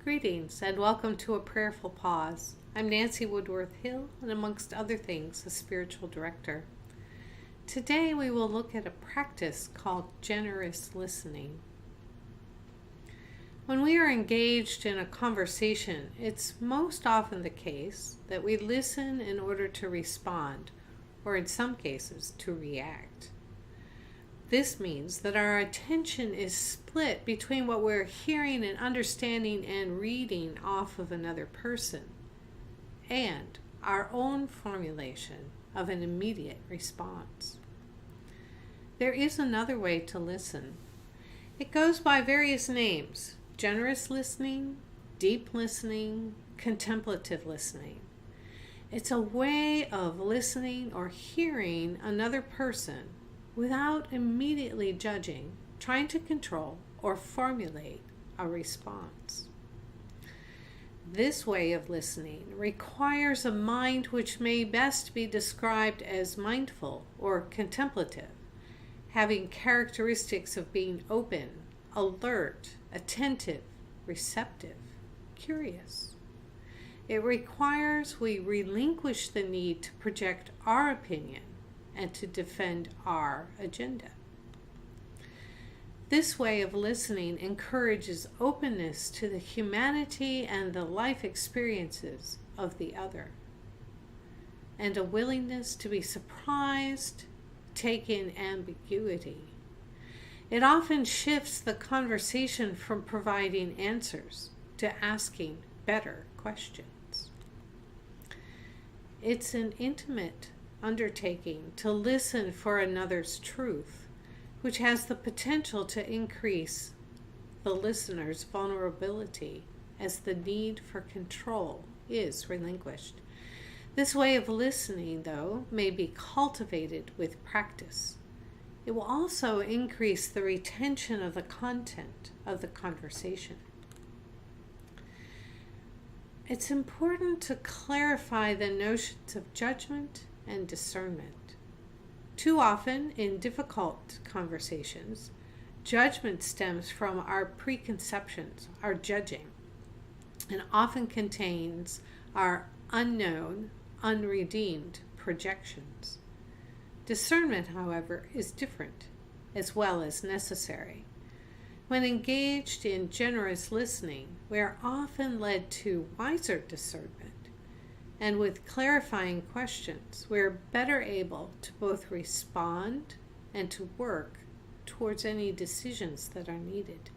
Greetings and welcome to a Prayerful Pause. I'm Nancy Woodworth-Hill and amongst other things, a spiritual director. Today we will look at a practice called generous listening. When we are engaged in a conversation, it's most often the case that we listen in order to respond, or in some cases, to react. This means that our attention is split between what we're hearing and understanding and reading off of another person and our own formulation of an immediate response. There is another way to listen. It goes by various names: generous listening, deep listening, contemplative listening. It's a way of listening or hearing another person without immediately judging, trying to control, or formulate a response. This way of listening requires a mind which may best be described as mindful or contemplative, having characteristics of being open, alert, attentive, receptive, curious. It requires we relinquish the need to project our opinion and to defend our agenda. This way of listening encourages openness to the humanity and the life experiences of the other, and a willingness to be surprised, take in ambiguity. It often shifts the conversation from providing answers to asking better questions. It's an intimate undertaking to listen for another's truth, which has the potential to increase the listener's vulnerability as the need for control is relinquished. This way of listening, though, may be cultivated with practice. It will also increase the retention of the content of the conversation. It's important to clarify the notions of judgment and discernment. Too often, in difficult conversations, judgment stems from our preconceptions, our judging, and often contains our unknown, unredeemed projections. Discernment, however, is different, as well as necessary. When engaged in generous listening, we are often led to wiser discernment. And with clarifying questions, we are better able to both respond and to work towards any decisions that are needed.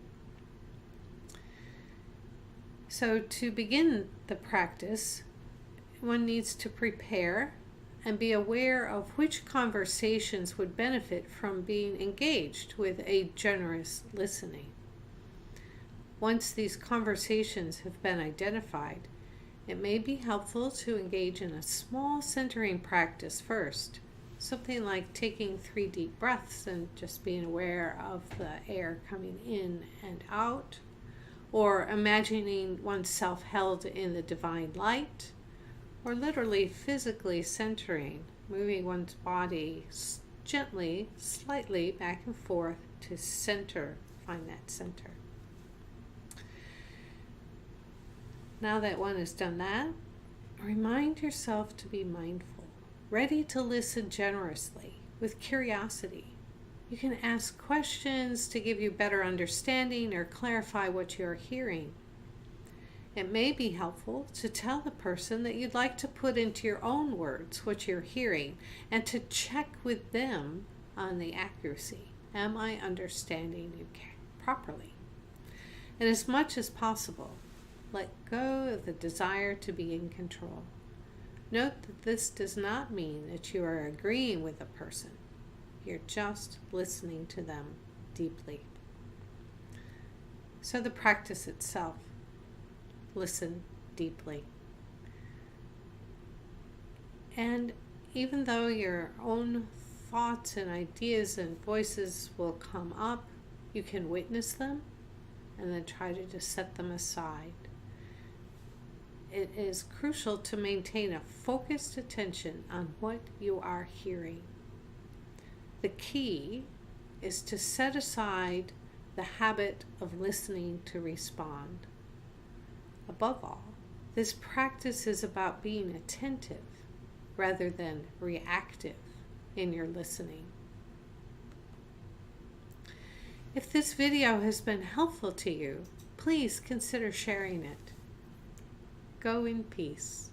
So to begin the practice, one needs to prepare and be aware of which conversations would benefit from being engaged with a generous listening. Once these conversations have been identified, it may be helpful to engage in a small centering practice first, something like taking 3 deep breaths and just being aware of the air coming in and out, or imagining oneself held in the divine light, or literally physically centering, moving one's body gently, slightly back and forth to center, find that center. Now that one has done that, remind yourself to be mindful, ready to listen generously, with curiosity. You can ask questions to give you better understanding or clarify what you're hearing. It may be helpful to tell the person that you'd like to put into your own words what you're hearing and to check with them on the accuracy. Am I understanding you properly? And as much as possible, let go of the desire to be in control. Note that this does not mean that you are agreeing with a person. You're just listening to them deeply. So the practice itself, listen deeply. And even though your own thoughts and ideas and voices will come up, you can witness them and then try to just set them aside. It is crucial to maintain a focused attention on what you are hearing. The key is to set aside the habit of listening to respond. Above all, this practice is about being attentive rather than reactive in your listening. If this video has been helpful to you, please consider sharing it. Go in peace.